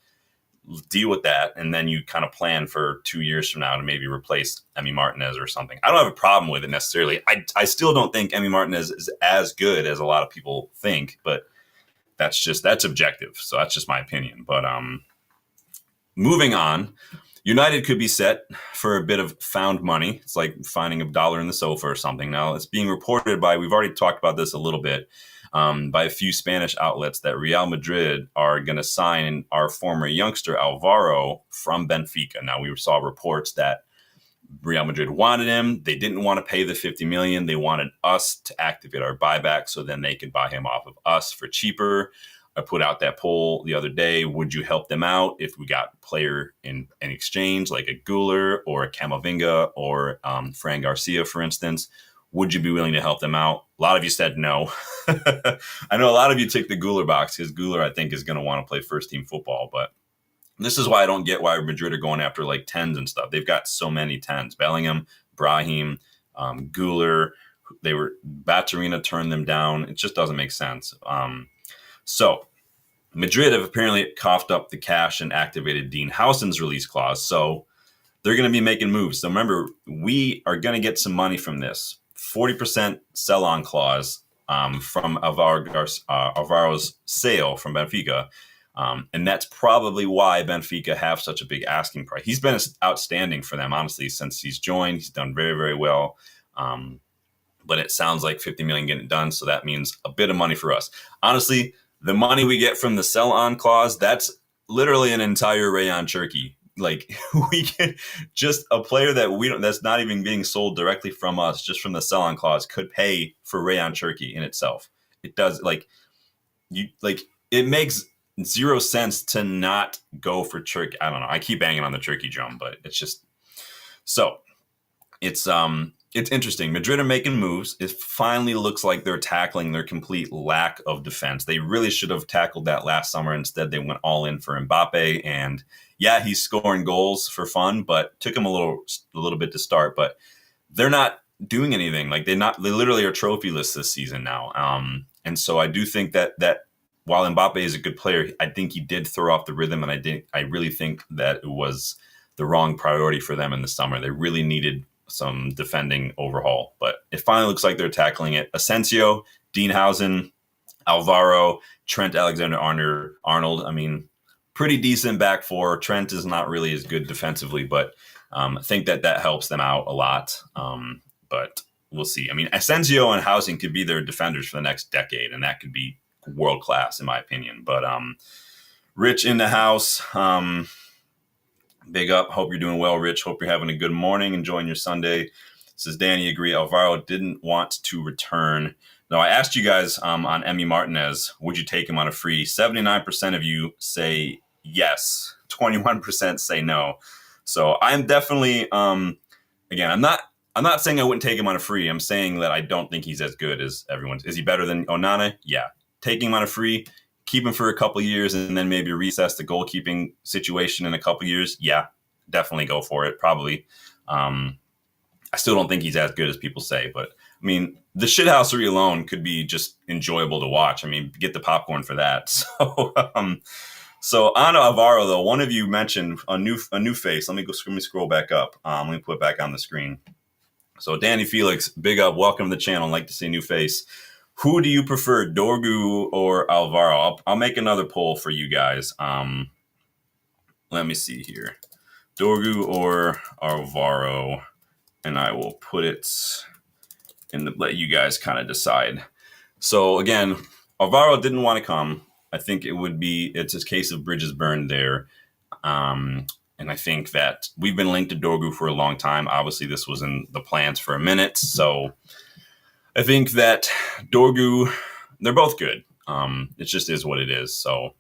deal with that, and then you kind of plan for 2 years from now to maybe replace Emmy Martinez or something. I don't have a problem with it necessarily. I still don't think Emmy Martinez is as good as a lot of people think, but that's objective. So that's just my opinion. But moving on, United could be set for a bit of found money. It's like finding $1 in the sofa or something. Now, it's being reported by, we've already talked about this a little bit, by a few Spanish outlets that Real Madrid are going to sign our former youngster Alvaro from Benfica. Now, we saw reports that Real Madrid wanted him. They didn't want to pay the $50 million. They wanted us to activate our buyback so then they could buy him off of us for cheaper. I put out that poll the other day. Would you help them out if we got a player in exchange, like a Güler or a Camavinga or Fran Garcia, for instance? Would you be willing to help them out? A lot of you said no. I know a lot of you tick the Güler box because Güler, I think, is going to want to play first-team football. But this is why I don't get why Madrid are going after like 10s and stuff. They've got so many 10s. Bellingham, Brahim, Güler. Baturina turned them down. It just doesn't make sense. So Madrid have apparently coughed up the cash and activated Dean Howson's release clause. So they're going to be making moves. So remember, we are going to get some money from this. 40% sell-on clause from Alvaro's sale from Benfica. And that's probably why Benfica have such a big asking price. He's been outstanding for them, honestly, since he's joined. He's done very, very well. But it sounds like $50 million getting it done. So that means a bit of money for us. Honestly, the money we get from the sell-on clause, that's literally an entire Rayan Cherki. Like, we get just a player that's not even being sold directly from us, just from the sell-on clause, could pay for Rayan Cherki in itself. It does, it makes zero sense to not go for Cherki. I don't know. I keep banging on the Cherki drum, but it's just so it's interesting. Madrid are making moves. It finally looks like they're tackling their complete lack of defense. They really should have tackled that last summer. Instead, they went all in for Mbappe. And yeah, he's scoring goals for fun, but took him a little bit to start. But they're not doing anything. Like, they literally are trophyless this season now. And so I do think that while Mbappe is a good player, I think he did throw off the rhythm. And I really think that it was the wrong priority for them in the summer. They really needed some defending overhaul, but it finally looks like they're tackling it. Asensio, Dean Howson, Alvaro, Trent Alexander-Arnold. I mean, pretty decent back four. Trent is not really as good defensively, but I think that helps them out a lot. But we'll see. I mean, Asensio and Howson could be their defenders for the next decade, and that could be world class in my opinion. But Rich in the house. Big up. Hope you're doing well, Rich. Hope you're having a good morning, enjoying your Sunday. Says Danny, agree. Alvaro didn't want to return. Now, I asked you guys on Emmy Martinez, would you take him on a free? 79% of you say yes. 21% say no. So I'm definitely, again, I'm not saying I wouldn't take him on a free. I'm saying that I don't think he's as good as everyone. Is he better than Onana? Yeah. Taking him on a free, keep him for a couple years, and then maybe reassess the goalkeeping situation in a couple years. Yeah, definitely go for it. Probably. I still don't think he's as good as people say, but I mean, the shithousery alone could be just enjoyable to watch. I mean, get the popcorn for that. So on Alvaro, though, one of you mentioned a new face. Let me scroll back up. Let me put it back on the screen. So Danny Felix, big up, welcome to the channel. I'd like to see a new face. Who do you prefer, Doru or Alvaro? I'll make another poll for you guys. Let me see here. Doru or Alvaro, and I will put it let you guys kind of decide. So again, Alvaro didn't want to come. I think it's a case of bridges burned there. And I think that we've been linked to Doru for a long time. Obviously, this was in the plans for a minute. So I think that Doru, they're both good. It just is what it is. So,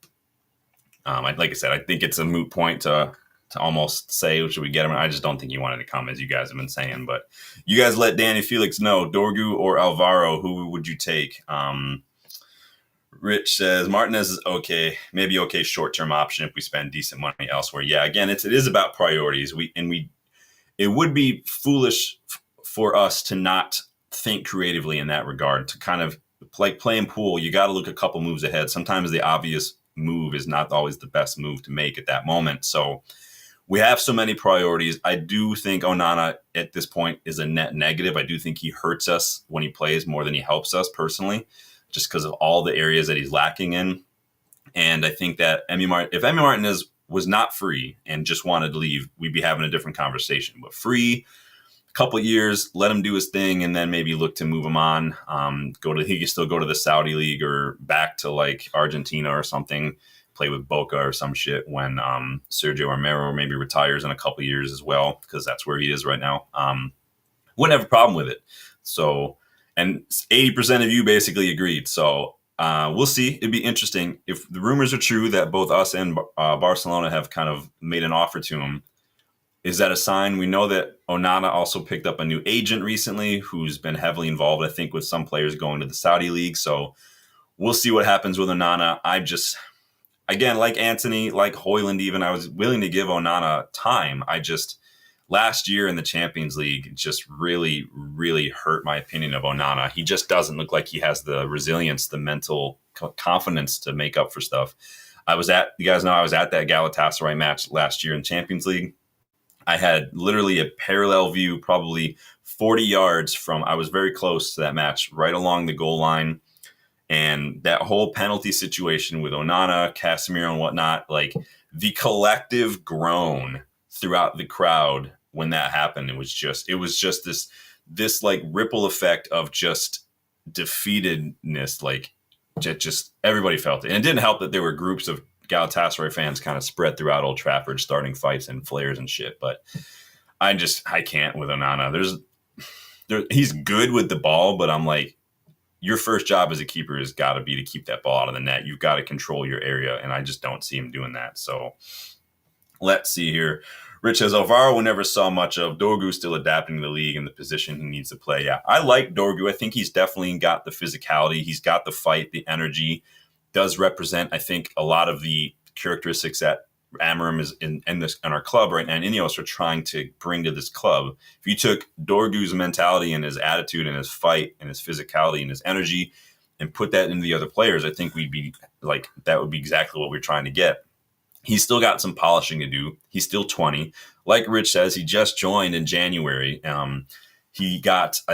like I said, I think it's a moot point to almost say, should we get him? I just don't think he wanted to come, as you guys have been saying. But you guys let Danny Felix know, Doru or Alvaro, who would you take? Rich says Martinez is okay, maybe okay short-term option if we spend decent money elsewhere. Yeah, again, it is about priorities. It would be foolish for us to not think creatively in that regard. To kind of like playing pool, you got to look a couple moves ahead. Sometimes the obvious move is not always the best move to make at that moment. So we have so many priorities. I do think Onana at this point is a net negative. I do think he hurts us when he plays more than he helps us personally, just because of all the areas that he's lacking in. And I think that if Emmy Martinez was not free and just wanted to leave, we'd be having a different conversation. But free, a couple of years, let him do his thing, and then maybe look to move him on. He can still go to the Saudi league or back to like Argentina or something, play with Boca or some shit when Sergio Romero maybe retires in a couple of years as well, because that's where he is right now. Wouldn't have a problem with it. So, and 80% of you basically agreed. So we'll see. It'd be interesting if the rumors are true that both us and Barcelona have kind of made an offer to him. Is that a sign? We know that Onana also picked up a new agent recently who's been heavily involved, I think, with some players going to the Saudi league. So we'll see what happens with Onana. Again, like Anthony, like Højlund even, I was willing to give Onana time. Last year in the Champions League, just really, really hurt my opinion of Onana. He just doesn't look like he has the resilience, the mental confidence to make up for stuff. You guys know I was at that Galatasaray match last year in Champions League. I had literally a parallel view, probably 40 yards from, I was very close to that match, right along the goal line. And that whole penalty situation with Onana, Casemiro and whatnot, like the collective groan throughout the crowd when that happened, it was just this like ripple effect of just defeatedness. Like just everybody felt it. And it didn't help that there were groups of Galatasaray fans kind of spread throughout Old Trafford, starting fights and flares and shit. But I can't with Onana. He's good with the ball, but I'm like, your first job as a keeper has got to be to keep that ball out of the net. You've got to control your area, and I just don't see him doing that. So let's see here. Rich says, Alvaro we never saw much of. Doru still adapting to the league and the position he needs to play. Yeah, I like Doru. I think he's definitely got the physicality. He's got the fight, the energy. Does represent, I think, a lot of the characteristics that Amorim is in our club right now, and Ineos are trying to bring to this club. If you took Doru's mentality and his attitude and his fight and his physicality and his energy and put that into the other players, I think we'd be like, that would be exactly what we're trying to get. He's still got some polishing to do. He's still 20. Like Rich says, he just joined in January. I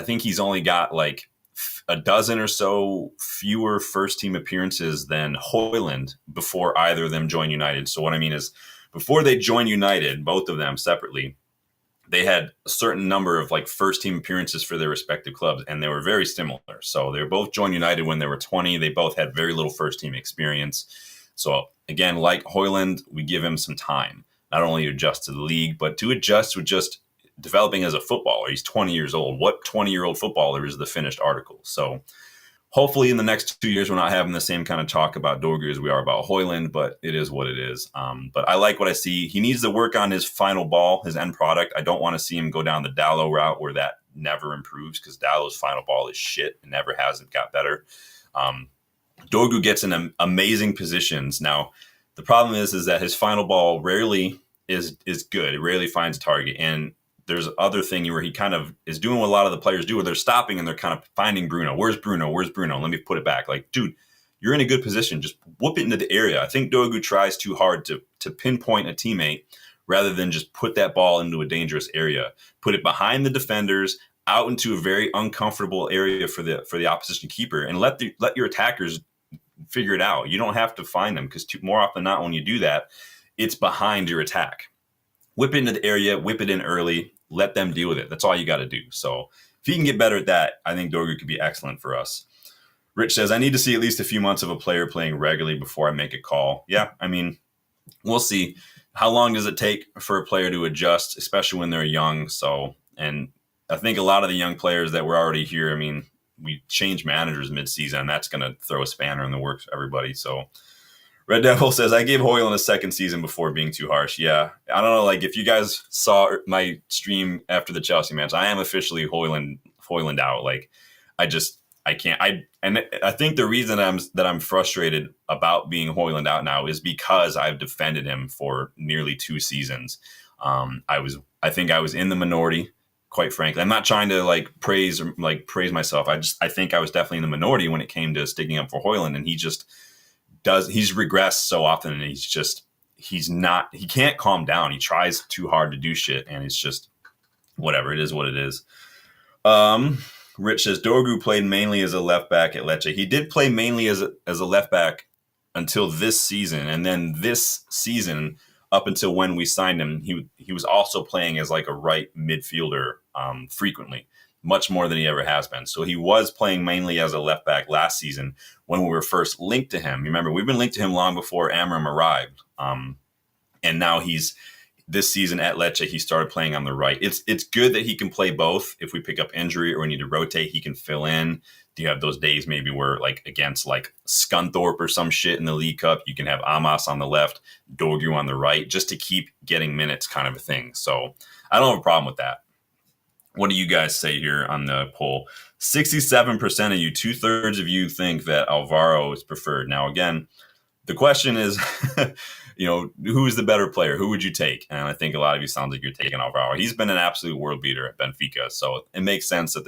think he's only got like a dozen or so fewer first team appearances than Højlund before either of them joined United. So what I mean is, before they joined United, both of them separately, they had a certain number of like first team appearances for their respective clubs, and they were very similar. So they were both joined United when they were 20. They both had very little first team experience. So again, like Højlund, we give him some time, not only to adjust to the league, but to adjust with just developing as a footballer. He's 20 years old. What 20-year-old footballer is the finished article? So hopefully in the next 2 years, we're not having the same kind of talk about Doru as we are about Højlund, but it is what it is. But I like what I see. He needs to work on his final ball, his end product. I don't want to see him go down the Dalot route where that never improves, because Dalot's final ball is shit and never hasn't got better. Doru gets in amazing positions. Now, the problem is that his final ball rarely is good. It rarely finds a target. And there's other thing where he kind of is doing what a lot of the players do, where they're stopping and they're kind of finding Bruno. Where's Bruno? Where's Bruno? Let me put it back. Like, dude, you're in a good position. Just whoop it into the area. I think Doru tries too hard to pinpoint a teammate rather than just put that ball into a dangerous area. Put it behind the defenders, out into a very uncomfortable area for the opposition keeper, and let your attackers figure it out. You don't have to find them, because more often than not, when you do that, it's behind your attack. Whip into the area, whip it in early, let them deal with it. That's all you got to do. So if he can get better at that, I think Doru could be excellent for us. Rich says, I need to see at least a few months of a player playing regularly before I make a call. Yeah, I mean, we'll see. how long does it take for a player to adjust, especially when they're young? So, and I think a lot of the young players that were already here, I mean, we changed managers mid-season, and that's going to throw a spanner in the works for everybody. So, Red Devil says, I gave Hoyland a second season before being too harsh. Yeah. I don't know. Like, if you guys saw my stream after the Chelsea match, I am officially Hoyland out. Like, I can't. And I think the reason I'm frustrated about being Hoyland out now is because I've defended him for nearly 2 seasons. I think I was in the minority, quite frankly. I'm not trying to praise myself. I think I was definitely in the minority when it came to sticking up for Hoyland, and he's regressed so often, and he can't calm down. He tries too hard to do shit, and it's just whatever. It is what it is. Rich says Doru played mainly as a left back at Lecce. He did play mainly as a left back until this season, and then this season, up until when we signed him, he was also playing as like a right midfielder frequently, much more than he ever has been. So he was playing mainly as a left back last season when we were first linked to him. Remember, we've been linked to him long before Amorim arrived, and now this season at Lecce, he started playing on the right. It's good that he can play both. If we pick up injury or we need to rotate, he can fill in. Do you have those days maybe where against Scunthorpe or some shit in the League Cup, you can have Amos on the left, Doru on the right, just to keep getting minutes kind of a thing. So I don't have a problem with that. What do you guys say here on the poll? 67% of you, 2/3 of you think that Alvaro is preferred. Now, again, the question is, who's the better player? Who would you take? And I think a lot of you sound like you're taking Alvaro. He's been an absolute world beater at Benfica, so it makes sense that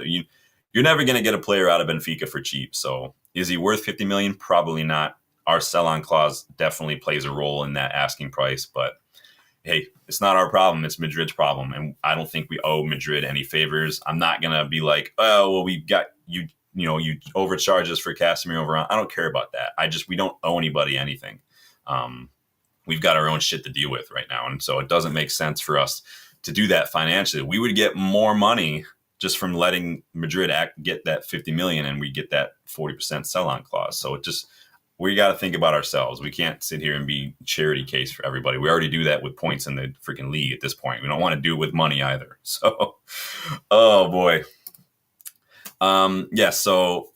you're never going to get a player out of Benfica for cheap. So is he worth 50 million? Probably not. Our sell-on clause definitely plays a role in that asking price, but hey, it's not our problem. It's Madrid's problem, and I don't think we owe Madrid any favors. I'm not going to be like, oh, well, we got you. You overcharge us for Casemiro over on. I don't care about that. We don't owe anybody anything. We've got our own shit to deal with right now. And so it doesn't make sense for us to do that financially. We would get more money just from letting Madrid get that 50 million, and we get that 40% sell-on clause. So we got to think about ourselves. We can't sit here and be charity case for everybody. We already do that with points in the freaking league at this point. We don't want to do it with money either. So, oh boy. So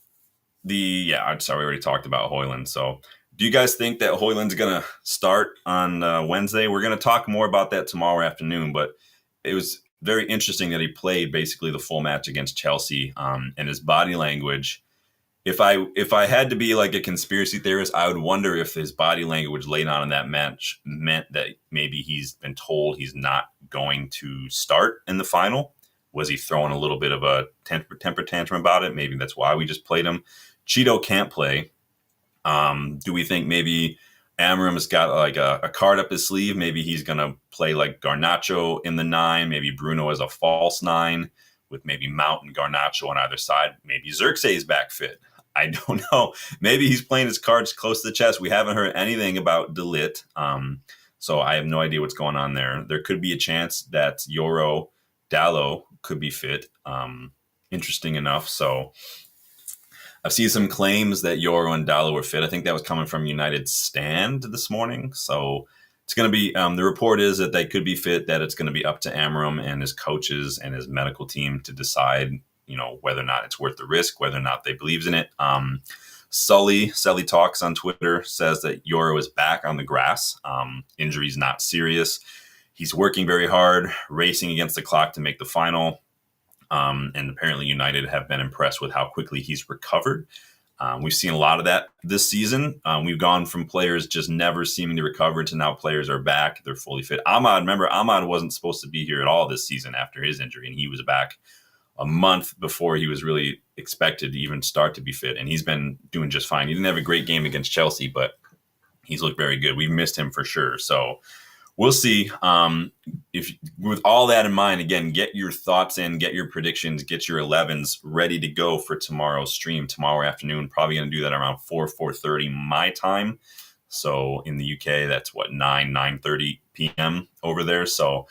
I'm sorry, we already talked about Hoyland. So do you guys think that Hoyland's going to start on Wednesday? We're going to talk more about that tomorrow afternoon, but it was very interesting that he played basically the full match against Chelsea, and his body language. If I had to be like a conspiracy theorist, I would wonder if his body language late on in that match meant that maybe he's been told he's not going to start in the final. Was he throwing a little bit of a temper tantrum about it? Maybe that's why we just played him. Cheeto can't play. Do we think maybe Amorim's got a card up his sleeve? Maybe he's going to play like Garnacho in the 9, maybe Bruno as a false 9 with maybe Mount and Garnacho on either side. Maybe Xerxes back fit. I don't know. Maybe he's playing his cards close to the chest. We haven't heard anything about De Ligt. So I have no idea what's going on there. There could be a chance that Yoro Dallo could be fit. Interesting enough. So I've seen some claims that Yoro and Dallo were fit. I think that was coming from United Stand this morning. So it's going to be, the report is that they could be fit, that it's going to be up to Amorim and his coaches and his medical team to decide, whether or not it's worth the risk, whether or not they believes in it. Sully Talks on Twitter says that Yoro is back on the grass. Injury's not serious. He's working very hard, racing against the clock to make the final. And apparently United have been impressed with how quickly he's recovered. We've seen a lot of that this season. We've gone from players just never seeming to recover to now players are back. They're fully fit. Ahmad wasn't supposed to be here at all this season after his injury, and he was back a month before he was really expected to even start to be fit. And he's been doing just fine. He didn't have a great game against Chelsea, but he's looked very good. We've missed him for sure. So we'll see. If with all that in mind, again, get your thoughts in, get your predictions, get your 11s ready to go for tomorrow's stream tomorrow afternoon. Probably going to do that around 4:30 my time. So in the UK, that's 9:30 p.m. over there. So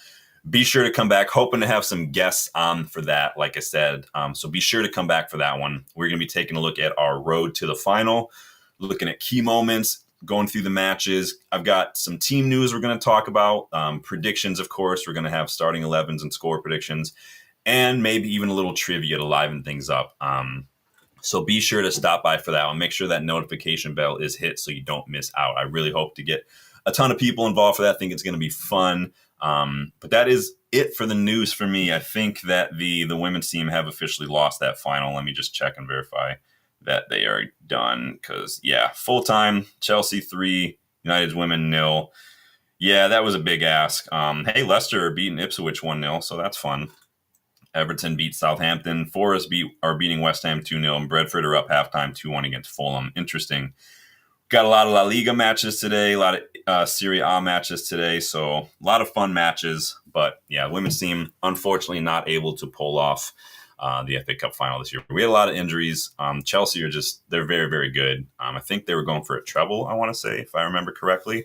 be sure to come back. Hoping to have some guests on for that, like I said. So be sure to come back for that one. We're going to be taking a look at our road to the final, looking at key moments, going through the matches. I've got some team news we're going to talk about, predictions, of course. We're going to have starting 11s and score predictions, and maybe even a little trivia to liven things up. So be sure to stop by for that one. Make sure that notification bell is hit so you don't miss out. I really hope to get a ton of people involved for that. I think it's going to be fun. But that is it for the news for me. I think that the women's team have officially lost that final. Let me just check and verify that they are done. Because, yeah, full-time, Chelsea 3, United's women 0. Yeah, that was a big ask. Hey, Leicester are beating Ipswich 1-0, so that's fun. Everton beat Southampton. Forest are beating West Ham 2-0. And Brentford are up halftime 2-1 against Fulham. Interesting. Got a lot of La Liga matches today, a lot of Serie A matches today, so a lot of fun matches. But yeah, women's team unfortunately not able to pull off the FA Cup final this year. We had a lot of injuries. Chelsea they're very, very good. I think they were going for a treble, I want to say, if I remember correctly.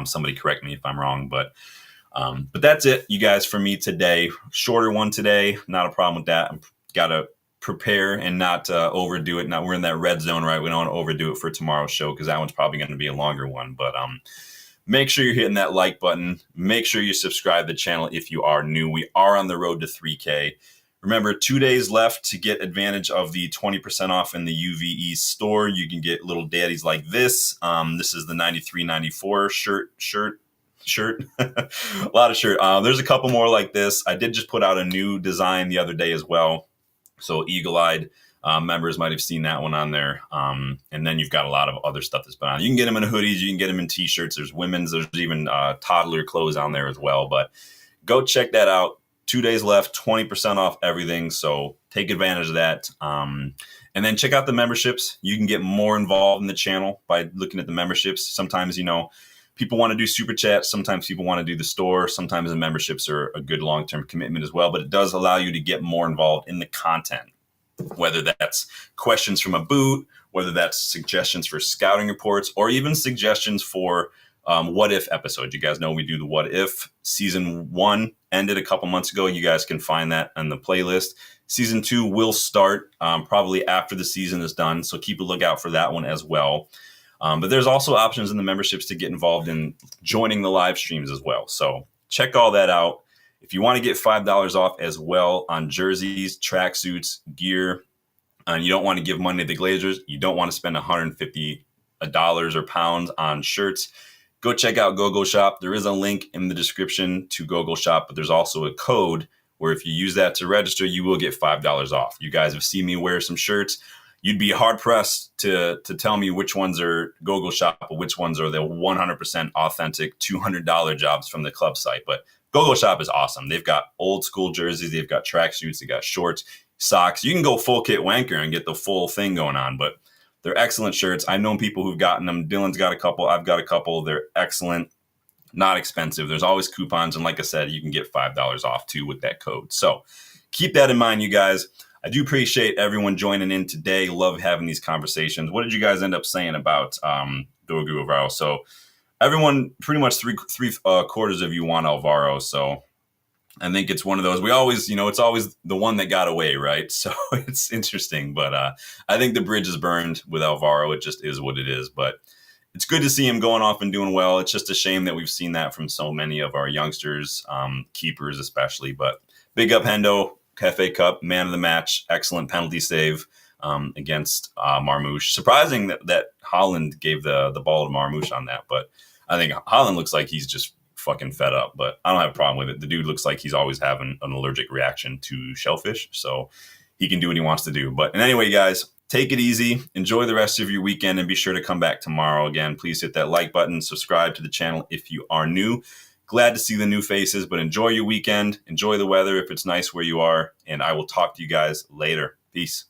Somebody correct me if I'm wrong, but that's it, you guys, for me today. Shorter one today, not a problem with that. I've got to prepare and not overdo it. Now we're in that red zone, right? We don't want to overdo it for tomorrow's show because that one's probably going to be a longer one. But make sure you're hitting that like button. Make sure you subscribe to the channel if you are new. We are on the road to 3K. Remember, 2 days left to get advantage of the 20% off in the UVE store. You can get little daddies like this. This is the 93-94 shirt. A lot of shirt. There's a couple more like this. I did just put out a new design the other day as well. So eagle-eyed members might have seen that one on there. And then you've got a lot of other stuff that's been on. You can get them in hoodies. You can get them in T-shirts. There's women's. There's even toddler clothes on there as well. But go check that out. 2 days left, 20% off everything. So take advantage of that. And then check out the memberships. You can get more involved in the channel by looking at the memberships. Sometimes, people want to do super chats. Sometimes people want to do the store. Sometimes the memberships are a good long-term commitment as well. But it does allow you to get more involved in the content, whether that's questions from a boot, whether that's suggestions for scouting reports, or even suggestions for what if episodes. You guys know we do the what if. Season 1 ended a couple months ago. You guys can find that on the playlist. Season 2 will start probably after the season is done. So keep a lookout for that one as well. But there's also options in the memberships to get involved in joining the live streams as well. So check all that out. If you want to get $5 off as well on jerseys, tracksuits, gear, and you don't want to give money to the Glazers, you don't want to spend $150 or pounds on shirts, go check out GoGoalShop. There is a link in the description to GoGoalShop, but there's also a code where if you use that to register, you will get $5 off. You guys have seen me wear some shirts. You'd be hard-pressed to tell me which ones are GoGoalShop or which ones are the 100% authentic $200 jobs from the club site. But GoGoalShop is awesome. They've got old-school jerseys. They've got tracksuits. They got shorts, socks. You can go full kit wanker and get the full thing going on, but they're excellent shirts. I've known people who've gotten them. Dylan's got a couple. I've got a couple. They're excellent, not expensive. There's always coupons. And like I said, you can get $5 off too with that code. So keep that in mind, you guys. I do appreciate everyone joining in today. Love having these conversations. What did you guys end up saying about Doru Alvaro? So everyone, pretty much three quarters of you want Alvaro. So I think it's one of those. We always, it's always the one that got away, right? So it's interesting. But I think the bridge is burned with Alvaro. It just is what it is. But it's good to see him going off and doing well. It's just a shame that we've seen that from so many of our youngsters, keepers especially. But big up Hendo. FA Cup, man of the match, excellent penalty save against Marmoush. Surprising that Holland gave the ball to Marmoush on that, but I think Holland looks like he's just fucking fed up, but I don't have a problem with it. The dude looks like he's always having an allergic reaction to shellfish, so he can do what he wants to do. But anyway, guys, take it easy. Enjoy the rest of your weekend, and be sure to come back tomorrow. Again, please hit that like button, subscribe to the channel if you are new. Glad to see the new faces, but enjoy your weekend. Enjoy the weather if it's nice where you are, and I will talk to you guys later. Peace.